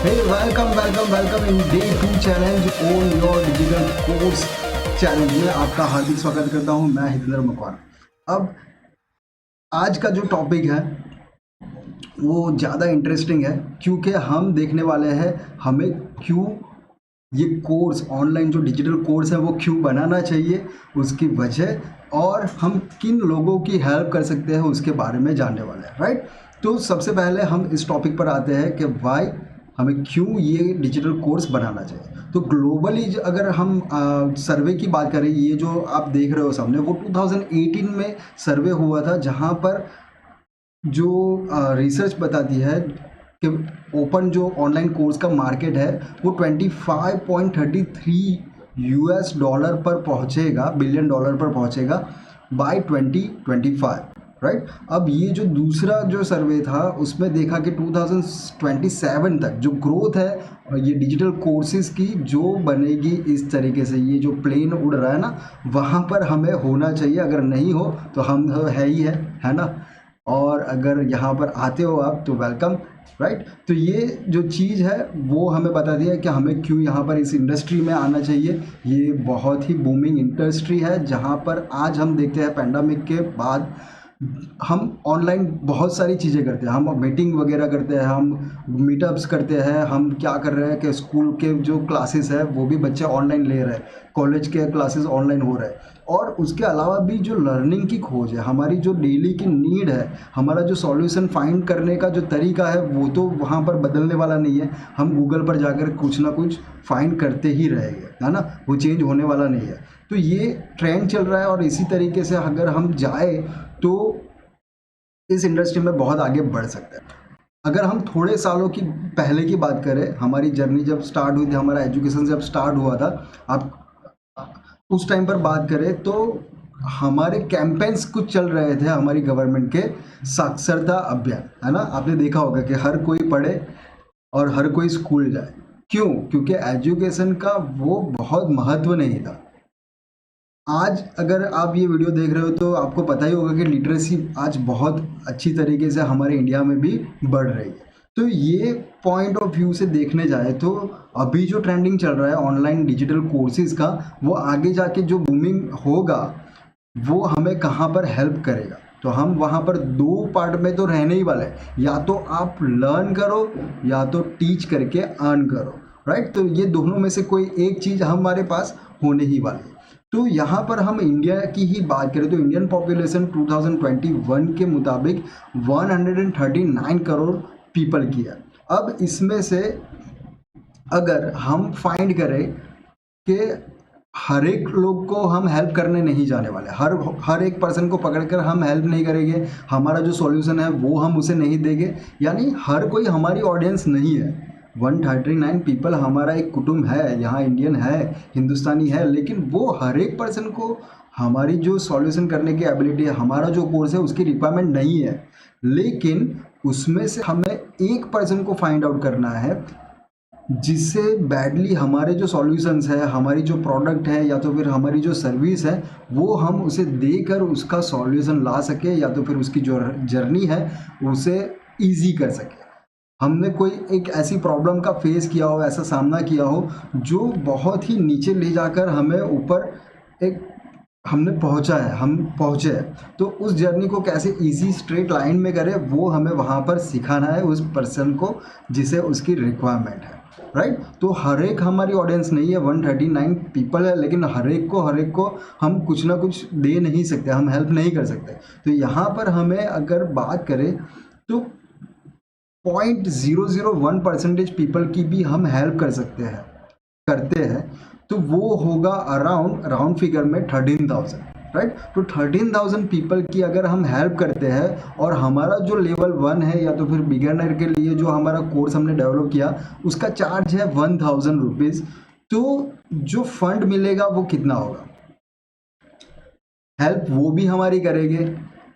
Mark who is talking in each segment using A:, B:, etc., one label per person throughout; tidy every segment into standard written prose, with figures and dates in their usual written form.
A: Hey, welcome in day 2 challenge on your digital course challenge में आपका हार्दिक स्वागत करता हूं। मैं हितेंद्र मकवान। अब आज का जो टॉपिक है वो ज़्यादा इंटरेस्टिंग है क्योंकि हम देखने वाले हैं हमें क्यों ये कोर्स ऑनलाइन जो डिजिटल कोर्स है वो क्यों बनाना चाहिए, उसकी वजह और हम किन लोगों की हेल्प कर सकते हैं उसके बारे में जानने वाले हैं, राइट। तो सबसे पहले हम इस टॉपिक पर आते हैं कि वाई हमें क्यों ये डिजिटल कोर्स बनाना चाहिए। तो ग्लोबली अगर हम सर्वे की बात करें, ये जो आप देख रहे हो सामने वो 2018 में सर्वे हुआ था, जहाँ पर जो रिसर्च बताती है कि ओपन जो ऑनलाइन कोर्स का मार्केट है वो 25.33 यूएस डॉलर पर पहुंचेगा, बिलियन डॉलर पर पहुंचेगा बाय 2025, राइट। अब ये जो दूसरा जो सर्वे था उसमें देखा कि 2027 तक जो ग्रोथ है ये डिजिटल कोर्सेज की जो बनेगी इस तरीके से, ये जो प्लेन उड़ रहा है ना वहाँ पर हमें होना चाहिए। अगर नहीं हो तो हम तो है ही है ना। और अगर यहाँ पर आते हो आप तो वेलकम, राइट। तो ये जो चीज़ है वो हमें बताती है कि हमें क्यों यहाँ पर इस इंडस्ट्री में आना चाहिए। ये बहुत ही बूमिंग इंडस्ट्री है जहाँ पर आज हम देखते हैं पैंडेमिक के बाद हम ऑनलाइन बहुत सारी चीज़ें करते हैं, हम मीटिंग वगैरह करते हैं, हम मीटअप्स करते हैं, हम क्या कर रहे हैं कि स्कूल के जो क्लासेस है वो भी बच्चे ऑनलाइन ले रहे हैं, कॉलेज के क्लासेस ऑनलाइन हो रहे हैं। और उसके अलावा भी जो लर्निंग की खोज है, हमारी जो डेली की नीड है, हमारा जो सॉल्यूशन फाइंड करने का जो तरीका है वो तो वहाँ पर बदलने वाला नहीं है। हम गूगल पर जाकर कुछ ना कुछ फाइंड करते ही रहेंगे, है ना, वो चेंज होने वाला नहीं है। तो ये ट्रेंड चल रहा है और इसी तरीके से अगर हम जाए तो इस इंडस्ट्री में बहुत आगे बढ़ सकते हैं। अगर हम थोड़े सालों की पहले की बात करें, हमारी जर्नी जब स्टार्ट हुई थी, हमारा एजुकेशन जब स्टार्ट हुआ था, आप उस टाइम पर बात करें तो हमारे कैंपेन्स कुछ चल रहे थे हमारी गवर्नमेंट के, साक्षरता अभियान, है ना। आपने देखा होगा कि हर कोई पढ़े और हर कोई स्कूल जाए। क्यों? क्योंकि एजुकेशन का वो बहुत महत्व नहीं था। आज अगर आप ये वीडियो देख रहे हो तो आपको पता ही होगा कि लिटरेसी आज बहुत अच्छी तरीके से हमारे इंडिया में भी बढ़ रही है। तो ये पॉइंट ऑफ व्यू से देखने जाए तो अभी जो ट्रेंडिंग चल रहा है ऑनलाइन डिजिटल कोर्सेज का, वो आगे जाके जो बूमिंग होगा वो हमें कहाँ पर हेल्प करेगा। तो हम वहाँ पर दो पार्ट में तो रहने ही वाले हैं, या तो आप लर्न करो या तो टीच करके अर्न करो, राइट। तो ये दोनों में से कोई एक चीज़ हमारे पास होने ही वाली है। तो यहाँ पर हम इंडिया की ही बात करें तो इंडियन पॉपुलेशन 2021 के मुताबिक 139 करोड़ पीपल की है। अब इसमें से अगर हम फाइंड करें कि हर एक लोग को हम हेल्प करने नहीं जाने वाले, हर एक पर्सन को पकड़कर हम हेल्प नहीं करेंगे, हमारा जो सॉल्यूशन है वो हम उसे नहीं देंगे, यानी हर कोई हमारी ऑडियंस नहीं है। 139 पीपल हमारा एक कुटुंब है, यहाँ इंडियन है, हिंदुस्तानी है, लेकिन वो हर एक पर्सन को हमारी जो सॉल्यूशन करने की एबिलिटी है, हमारा जो कोर्स है उसकी रिक्वायरमेंट नहीं है। लेकिन उसमें से हमें एक पर्सन को फाइंड आउट करना है जिससे बैडली हमारे जो सॉल्यूशंस है, हमारी जो प्रोडक्ट है या तो फिर हमारी जो सर्विस है वो हम उसे देकर उसका सॉल्यूशन ला सके, या तो फिर उसकी जो जर्नी है उसे ईजी कर सके। हमने कोई एक ऐसी प्रॉब्लम का फेस किया हो, ऐसा सामना किया हो जो बहुत ही नीचे ले जाकर हमें ऊपर एक हमने पहुंचा है, हम पहुंचे हैं, तो उस जर्नी को कैसे इजी स्ट्रेट लाइन में करें वो हमें वहाँ पर सिखाना है उस पर्सन को जिसे उसकी रिक्वायरमेंट है, राइट। तो हर एक हमारी ऑडियंस नहीं है, 139 पीपल है, लेकिन हर एक को हम कुछ ना कुछ दे नहीं सकते, हम हेल्प नहीं कर सकते। तो यहाँ पर हमें अगर बात करें तो 0.001% पीपल की भी हम हेल्प कर सकते हैं, करते हैं, तो वो होगा अराउंड राउंड फिगर में 13,000, राइट। तो 13,000 पीपल की अगर हम हेल्प करते हैं और हमारा जो लेवल 1 है या तो फिर बिगिनर के लिए जो हमारा कोर्स हमने डेवलप किया उसका चार्ज है 1,000 रुपीज़, तो जो फंड मिलेगा वो कितना होगा, हेल्प वो भी हमारी करेंगे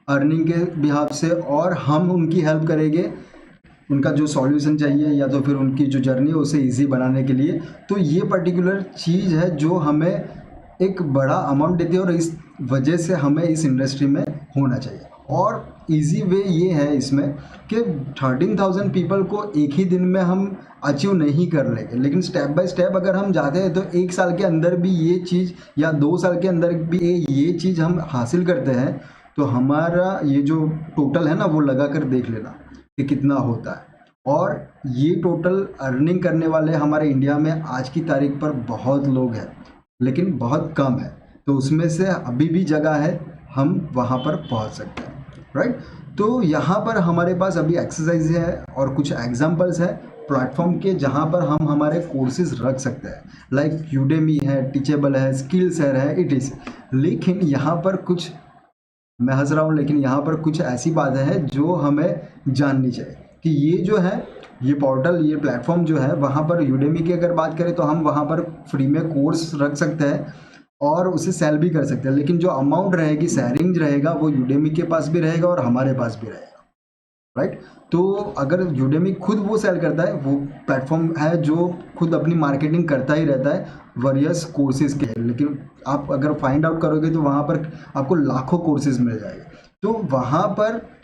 A: अर्निंग के बिहाफ से, और हम उनकी हेल्प करेंगे उनका जो सॉल्यूशन चाहिए या तो फिर उनकी जो जर्नी है उसे इजी बनाने के लिए। तो ये पर्टिकुलर चीज़ है जो हमें एक बड़ा अमाउंट देती है और इस वजह से हमें इस इंडस्ट्री में होना चाहिए। और इजी वे ये है इसमें कि 13,000 पीपल को एक ही दिन में हम अचीव नहीं कर लेंगे, लेकिन स्टेप बाय स्टेप अगर हम जाते हैं तो 1 साल के अंदर भी ये चीज़ या 2 साल के अंदर भी ये चीज़ हम हासिल करते हैं तो हमारा ये जो टोटल है ना वो लगा कर देख लेना कि कितना होता है। और ये टोटल अर्निंग करने वाले हमारे इंडिया में आज की तारीख पर बहुत लोग हैं, लेकिन बहुत कम है। तो उसमें से अभी भी जगह है, हम वहाँ पर पहुँच सकते हैं, राइट। तो यहाँ पर हमारे पास अभी एक्सरसाइज है और कुछ एग्जांपल्स है प्लेटफॉर्म के जहाँ पर हम हमारे कोर्सेज रख सकते हैं, लाइक यूडेमी है, टीचेबल है, स्किल्सशेयर है, इट इज़। लेकिन यहाँ पर कुछ, मैं हंस रहा हूँ, लेकिन यहाँ पर कुछ ऐसी बातें हैं जो हमें जाननी चाहिए कि ये जो है, ये पोर्टल, ये प्लेटफॉर्म जो है, वहाँ पर यूडेमी की अगर बात करें तो हम वहाँ पर फ्री में कोर्स रख सकते हैं और उसे सेल भी कर सकते हैं, लेकिन जो अमाउंट रहेगी, शेयरिंग रहेगा, वो यूडेमी के पास भी रहेगा और हमारे पास भी रहेगा, राइट। तो अगर यूडेमी खुद वो सेल करता है, वो प्लेटफॉर्म है जो खुद अपनी मार्केटिंग करता ही रहता है वेरियस कोर्सेज के, लेकिन आप अगर फाइंड आउट करोगे तो वहाँ पर आपको लाखों कोर्सेज मिल जाएंगे। तो वहाँ पर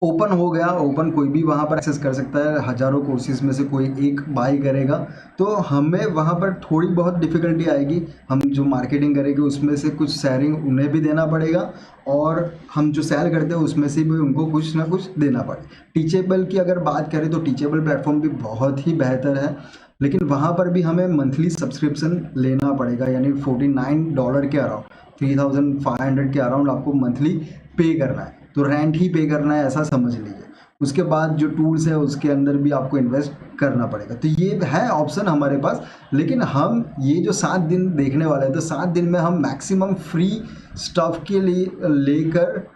A: ओपन हो गया, ओपन कोई भी वहाँ पर एक्सेस कर सकता है, हज़ारों कोर्सेज में से कोई एक बाई करेगा, तो हमें वहाँ पर थोड़ी बहुत डिफ़िकल्टी आएगी। हम जो मार्केटिंग करेंगे उसमें से कुछ शेयरिंग उन्हें भी देना पड़ेगा और हम जो सेल करते हैं उसमें से भी उनको कुछ ना कुछ देना पड़ेगा। टीचेबल की अगर बात करें तो टीचेबल प्लेटफॉर्म भी बहुत ही बेहतर है, लेकिन वहाँ पर भी हमें मंथली सब्सक्रिप्शन लेना पड़ेगा, यानी $49 के अराउंड, 3,500 के अराउंड आपको मंथली पे करना है। तो रेंट ही पे करना है, ऐसा समझ लीजिए। उसके बाद जो टूल्स है उसके अंदर भी आपको इन्वेस्ट करना पड़ेगा। तो ये है ऑप्शन हमारे पास, लेकिन हम ये जो 7 दिन देखने वाले हैं तो 7 दिन में हम मैक्सिमम फ्री स्टफ के लिए लेकर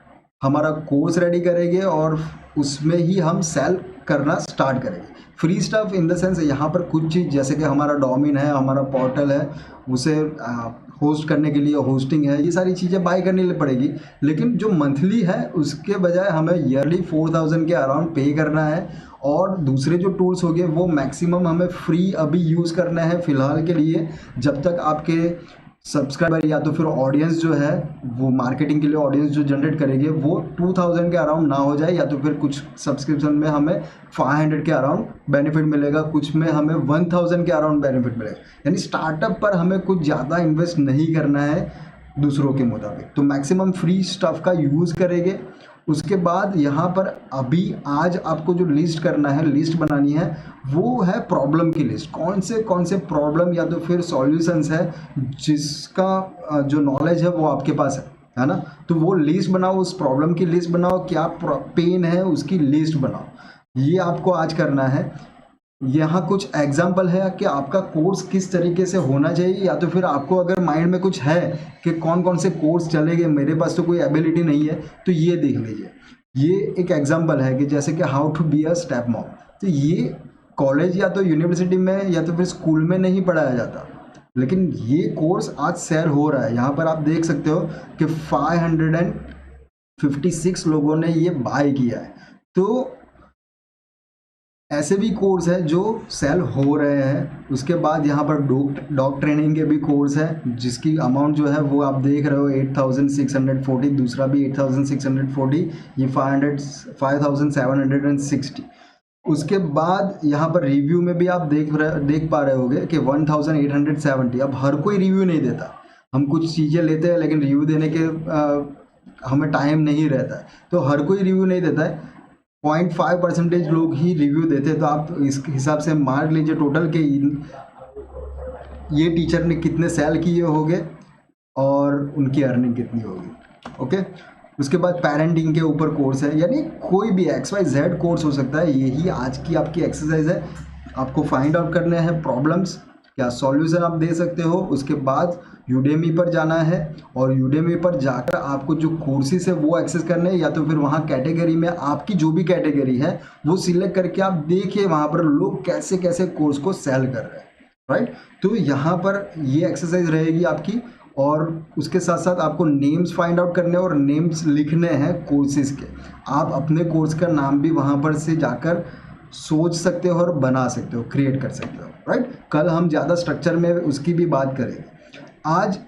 A: हमारा कोर्स रेडी करेंगे और उसमें ही हम सेल करना स्टार्ट करेंगे। Free stuff in the sense यहाँ पर कुछ चीज़ जैसे कि हमारा डोमेन है, हमारा पोर्टल है, उसे होस्ट करने के लिए होस्टिंग है, ये सारी चीज़ें बाय करनी पड़ेगी। लेकिन जो मंथली है उसके बजाय हमें ईयरली 4,000 के अराउंड पे करना है और दूसरे जो टूल्स हो गए वो मैक्सिमम हमें फ्री अभी यूज़ करना है फ़िलहाल के लिए, जब तक आपके सब्सक्राइबर या तो फिर ऑडियंस जो है वो मार्केटिंग के लिए ऑडियंस जो जनरेट करेंगे वो 2,000 के अराउंड ना हो जाए, या तो फिर कुछ सब्सक्रिप्शन में हमें 500 के अराउंड बेनिफिट मिलेगा, कुछ में हमें 1,000 के अराउंड बेनिफिट मिलेगा। यानी स्टार्टअप पर हमें कुछ ज़्यादा इन्वेस्ट नहीं करना है दूसरों के मुताबिक, तो मैक्सिमम फ्री स्टफ का यूज़ करेंगे। उसके बाद यहाँ पर अभी आज आपको जो लिस्ट करना है, लिस्ट बनानी है, वो है प्रॉब्लम की लिस्ट। कौन से प्रॉब्लम या तो फिर सॉल्यूशंस है जिसका जो नॉलेज है वो आपके पास है ना। तो वो लिस्ट बनाओ, उस प्रॉब्लम की लिस्ट बनाओ, क्या पेन है उसकी लिस्ट बनाओ, ये आपको आज करना है। यहाँ कुछ एग्जाम्पल है कि आपका कोर्स किस तरीके से होना चाहिए, या तो फिर आपको अगर माइंड में कुछ है कि कौन कौन से कोर्स चलेंगे, मेरे पास तो कोई एबिलिटी नहीं है, तो ये देख लीजिए। ये एक एग्जाम्पल है कि जैसे कि how to be a step mom, तो ये कॉलेज या तो यूनिवर्सिटी में या तो फिर स्कूल में नहीं पढ़ाया जाता, लेकिन ये कोर्स आज सेल हो रहा है। यहाँ पर आप देख सकते हो कि 556 लोगों ने ये बाय किया है। तो ऐसे भी कोर्स है जो सेल हो रहे हैं। उसके बाद यहाँ पर डॉग ट्रेनिंग के भी कोर्स है जिसकी अमाउंट जो है वो आप देख रहे हो 8,640, दूसरा भी 8,640, ये 5,760। उसके बाद यहाँ पर रिव्यू में भी आप देख पा रहे होगे कि 1,870। अब हर कोई रिव्यू नहीं देता, हम कुछ चीज़ें लेते हैं लेकिन रिव्यू देने के हमें टाइम नहीं रहता है, तो हर कोई रिव्यू नहीं देता है। 0.5% लोग ही रिव्यू देते हैं। तो आप इस हिसाब से मार लीजिए टोटल के ये टीचर ने कितने सेल किए होंगे और उनकी अर्निंग कितनी होगी। ओके, उसके बाद पेरेंटिंग के ऊपर कोर्स है, यानी कोई भी XYZ कोर्स हो सकता है। यही आज की आपकी एक्सरसाइज है। आपको फाइंड आउट करने हैं प्रॉब्लम्स, क्या सॉल्यूशन आप दे सकते हो। उसके बाद यूडेमी पर जाना है और यूडेमी पर जाकर आपको जो कोर्सेज है वो एक्सेस करने हैं, या तो फिर वहाँ कैटेगरी में आपकी जो भी कैटेगरी है वो सिलेक्ट करके आप देखिए वहाँ पर लोग कैसे कैसे कोर्स को सेल कर रहे हैं, राइट। तो यहाँ पर ये एक्सरसाइज रहेगी आपकी, और उसके साथ साथ आपको नेम्स फाइंड आउट करने और नेम्स लिखने हैं कोर्सेज के। आप अपने कोर्स का नाम भी वहाँ पर से जाकर सोच सकते हो और बना सकते हो, क्रिएट कर सकते हो, राइट। कल हम ज़्यादा स्ट्रक्चर में उसकी भी बात करेंगे। आज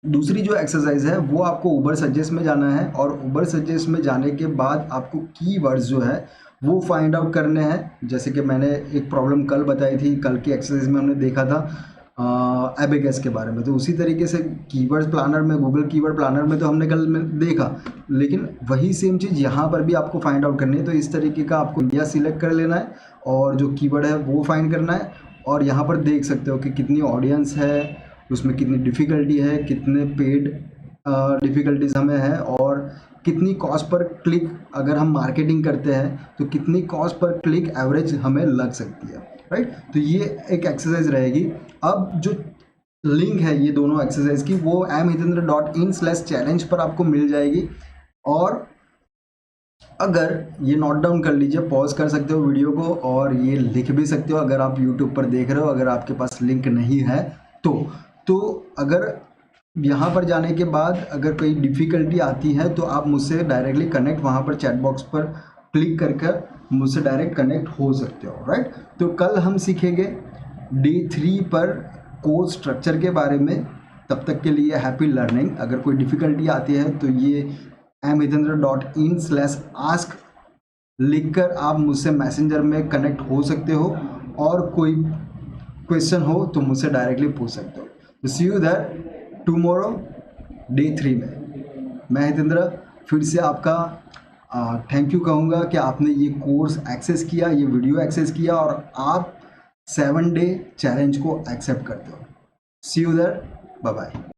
A: दूसरी जो एक्सरसाइज है वो आपको उबर सजेस्ट में जाना है, और उबर सजेस्ट में जाने के बाद आपको कीवर्ड्स जो है वो फाइंड आउट करने हैं। जैसे कि मैंने एक प्रॉब्लम कल बताई थी, कल की एक्सरसाइज में हमने देखा था एबेकस के बारे में, तो उसी तरीके से कीवर्ड प्लानर में, गूगल कीवर्ड प्लानर में तो हमने कल में देखा, लेकिन वही सेम चीज़ यहाँ पर भी आपको फाइंड आउट करनी है। तो इस तरीके का आपको इंडिया सिलेक्ट कर लेना है और जो कीवर्ड है वो फाइंड करना है, और यहाँ पर देख सकते हो कि कितनी ऑडियंस है, उसमें कितनी डिफ़िकल्टी है, कितने पेड डिफ़िकल्टीज हमें है, और कितनी कॉस्ट पर क्लिक अगर हम मार्केटिंग करते हैं तो कितनी कॉस्ट पर क्लिक एवरेज हमें लग सकती है, राइट। तो ये एक एक्सरसाइज रहेगी। अब जो लिंक है ये दोनों एक्सरसाइज की वो mhitendra.in/challenge पर आपको मिल जाएगी, और अगर ये नोट डाउन कर लीजिए, पॉज कर सकते हो वीडियो को और ये लिख भी सकते हो अगर आप यूट्यूब पर देख रहे हो, अगर आपके पास लिंक नहीं है तो अगर यहाँ पर जाने के बाद अगर कोई डिफ़िकल्टी आती है तो आप मुझसे डायरेक्टली कनेक्ट, वहाँ पर चैट बॉक्स पर क्लिक करके मुझसे डायरेक्ट कनेक्ट हो सकते हो, राइट। तो कल हम सीखेंगे डे 3 पर कोर्स स्ट्रक्चर के बारे में। तब तक के लिए हैप्पी लर्निंग। अगर कोई डिफ़िकल्टी आती है तो ये mhitendra.in/ask लिखकर आप मुझसे मैसेंजर में कनेक्ट हो सकते हो, और कोई क्वेश्चन हो तो मुझसे डायरेक्टली पूछ सकते हो। तो सी यू देयर टुमारो डे 3 में। मैं हितेंद्र फिर से आपका थैंक यू कहूँगा कि आपने ये कोर्स एक्सेस किया, ये वीडियो एक्सेस किया, और आप 7 डे चैलेंज को एक्सेप्ट करते हो। सी यू देयर, बाय बाय।